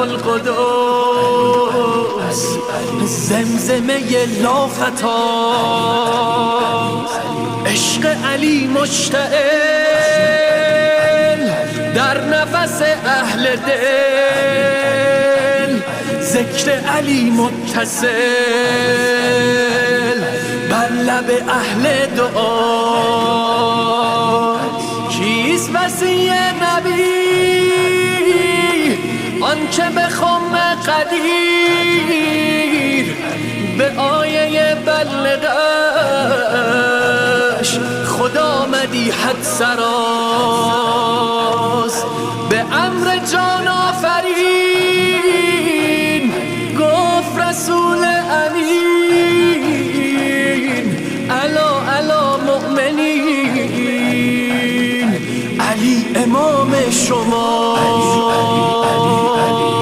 القدس زمزمه لا خطا عشق علی مشتعل در نفس اهل دل ذکر علی متصل بر لب اهل دعا کیست وصی نبی آنچه به خم قدیر به آیه بلغش خدا مدیحت سرا